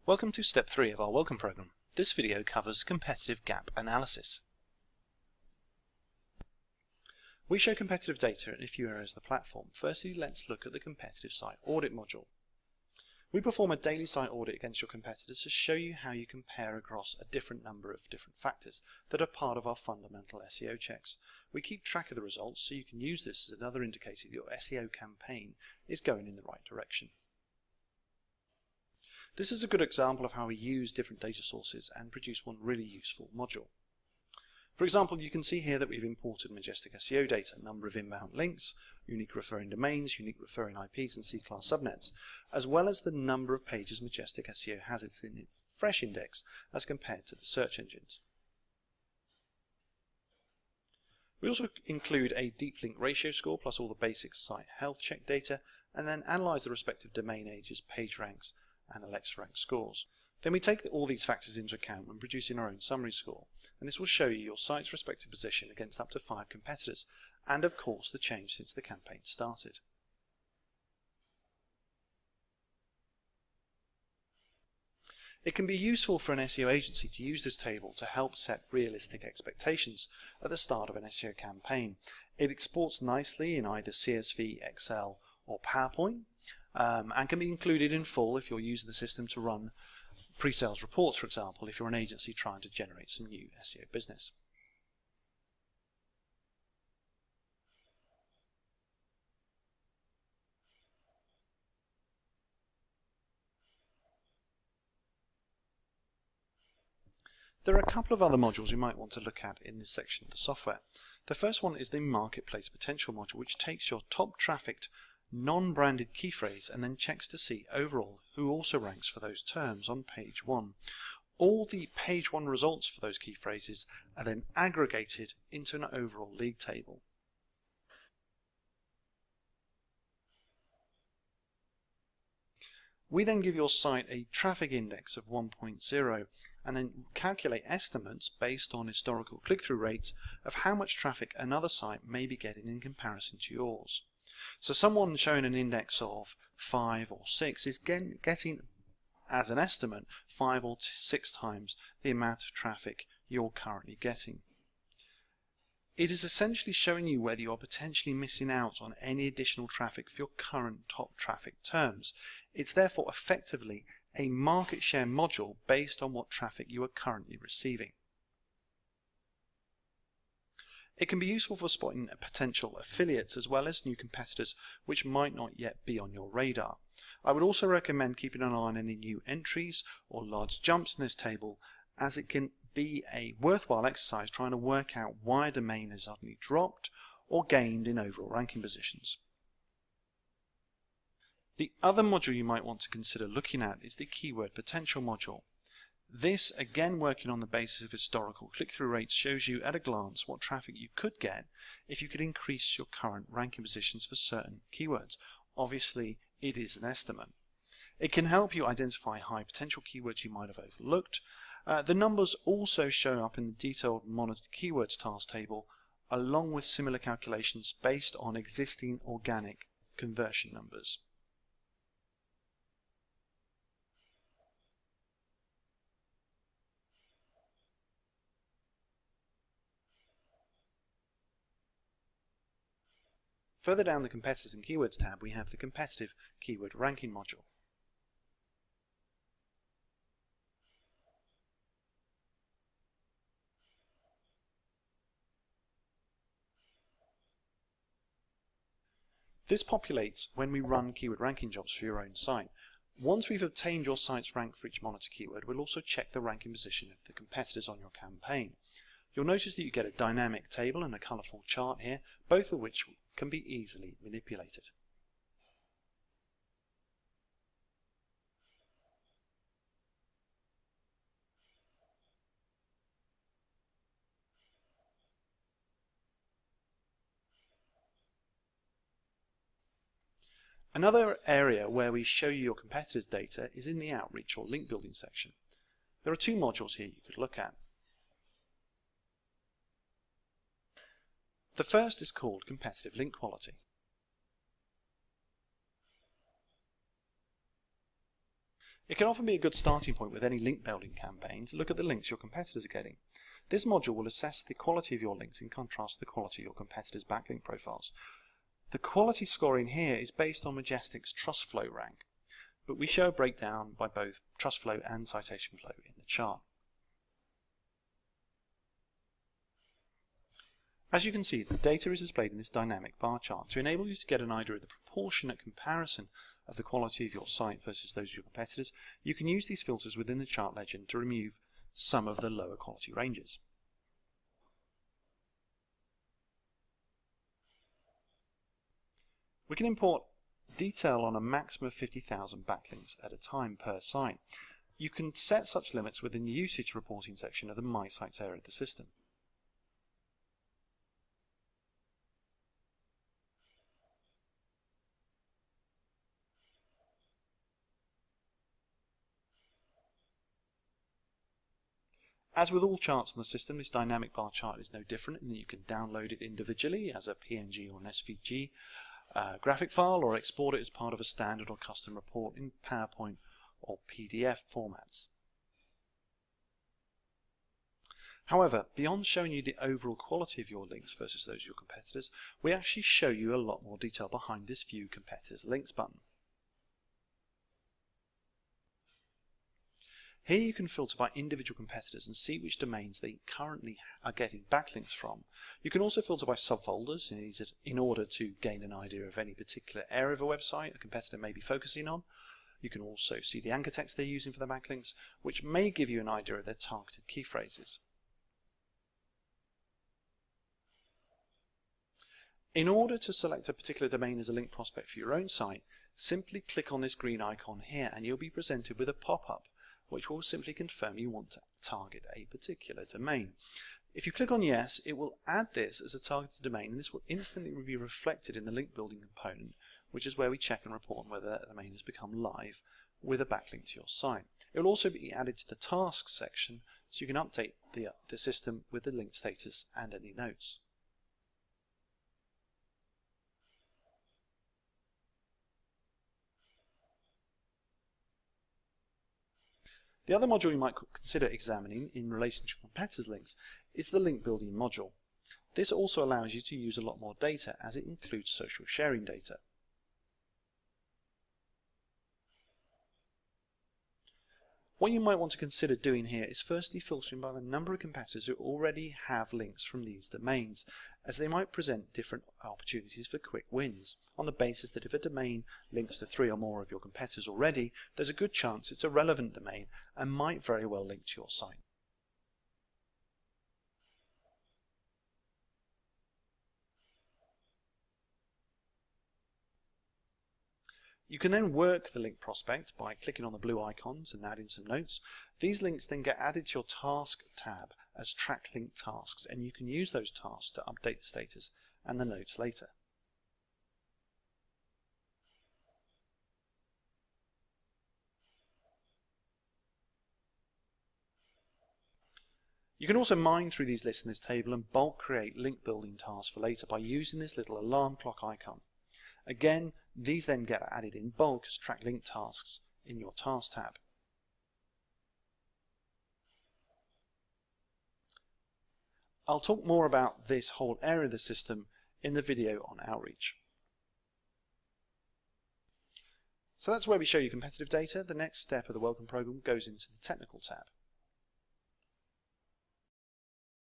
Welcome to Step 3 of our Welcome Program. This video covers competitive gap analysis. We show competitive data in a few areas of the platform. Firstly, let's look at the competitive site audit module. We perform a daily site audit against your competitors to show you how you compare across a different number of different factors that are part of our fundamental SEO checks. We keep track of the results so you can use this as another indicator that your SEO campaign is going in the right direction. This is a good example of how we use different data sources and produce one really useful module. For example, you can see here that we've imported Majestic SEO data, number of inbound links, unique referring domains, unique referring IPs and C-class subnets, as well as the number of pages Majestic SEO has in its fresh index as compared to the search engines. We also include a deep link ratio score plus all the basic site health check data, and then analyze the respective domain ages, page ranks, and Alexa rank scores. Then we take all these factors into account when producing our own summary score, and this will show you your site's respective position against up to 5 competitors, and of course the change since the campaign started. It can be useful for an SEO agency to use this table to help set realistic expectations at the start of an SEO campaign. It exports nicely in either CSV, Excel, or PowerPoint, and can be included in full if you're using the system to run pre-sales reports, for example, if you're an agency trying to generate some new SEO business. There are a couple of other modules you might want to look at in this section of the software. The first one is the Marketplace Potential module, which takes your top trafficked non-branded key phrase and then checks to see overall who also ranks for those terms on page 1. All the page 1 results for those key phrases are then aggregated into an overall league table. We then give your site a traffic index of 1.0 and then calculate estimates based on historical click-through rates of how much traffic another site may be getting in comparison to yours. So someone showing an index of 5 or 6 is getting, as an estimate, 5 or 6 times the amount of traffic you're currently getting. It is essentially showing you whether you are potentially missing out on any additional traffic for your current top traffic terms. It's therefore effectively a market share module based on what traffic you are currently receiving. It can be useful for spotting potential affiliates as well as new competitors which might not yet be on your radar. I would also recommend keeping an eye on any new entries or large jumps in this table, as it can be a worthwhile exercise trying to work out why a domain has suddenly dropped or gained in overall ranking positions. The other module you might want to consider looking at is the Keyword Potential module. This, again working on the basis of historical click-through rates, shows you at a glance what traffic you could get if you could increase your current ranking positions for certain keywords. Obviously, it is an estimate. It can help you identify high potential keywords you might have overlooked. The numbers also show up in the detailed monitored keywords task table, along with similar calculations based on existing organic conversion numbers. Further down the Competitors and Keywords tab, we have the Competitive Keyword Ranking module. This populates when we run keyword ranking jobs for your own site. Once we've obtained your site's rank for each monitor keyword, we'll also check the ranking position of the competitors on your campaign. You'll notice that you get a dynamic table and a colourful chart here, both of which can be easily manipulated. Another area where we show you your competitors' data is in the Outreach or Link Building section. There are 2 modules here you could look at. The first is called Competitive Link Quality. It can often be a good starting point with any link building campaign to look at the links your competitors are getting. This module will assess the quality of your links in contrast to the quality of your competitors' backlink profiles. The quality scoring here is based on Majestic's trust flow rank, but we show a breakdown by both trust flow and citation flow in the chart. As you can see, the data is displayed in this dynamic bar chart to enable you to get an idea of the proportionate comparison of the quality of your site versus those of your competitors. You can use these filters within the chart legend to remove some of the lower quality ranges. We can import detail on a maximum of 50,000 backlinks at a time per site. You can set such limits within the usage reporting section of the My Sites area of the system. As with all charts on the system, this dynamic bar chart is no different in that you can download it individually as a PNG or an SVG graphic file, or export it as part of a standard or custom report in PowerPoint or PDF formats. However, beyond showing you the overall quality of your links versus those of your competitors, we actually show you a lot more detail behind this View Competitors Links button. Here you can filter by individual competitors and see which domains they currently are getting backlinks from. You can also filter by subfolders in order to gain an idea of any particular area of a website a competitor may be focusing on. You can also see the anchor text they're using for their backlinks, which may give you an idea of their targeted key phrases. In order to select a particular domain as a link prospect for your own site, simply click on this green icon here and you'll be presented with a pop-up which will simply confirm you want to target a particular domain. If you click on yes, it will add this as a targeted domain, and this will instantly be reflected in the link building component, which is where we check and report on whether that domain has become live with a backlink to your site. It will also be added to the tasks section so you can update the system with the link status and any notes. The other module you might consider examining in relation to competitors' links is the link building module. This also allows you to use a lot more data as it includes social sharing data. What you might want to consider doing here is firstly filtering by the number of competitors who already have links from these domains, as they might present different opportunities for quick wins, on the basis that if a domain links to 3 or more of your competitors already, there's a good chance it's a relevant domain and might very well link to your site. You can then work the link prospect by clicking on the blue icons and adding some notes. These links then get added to your task tab as track link tasks, and you can use those tasks to update the status and the notes later. You can also mine through these lists in this table and bulk create link building tasks for later by using this little alarm clock icon. Again, these then get added in bulk as track link tasks in your task tab. I'll talk more about this whole area of the system in the video on outreach. So that's where we show you competitive data. The next step of the Welcome program goes into the technical tab.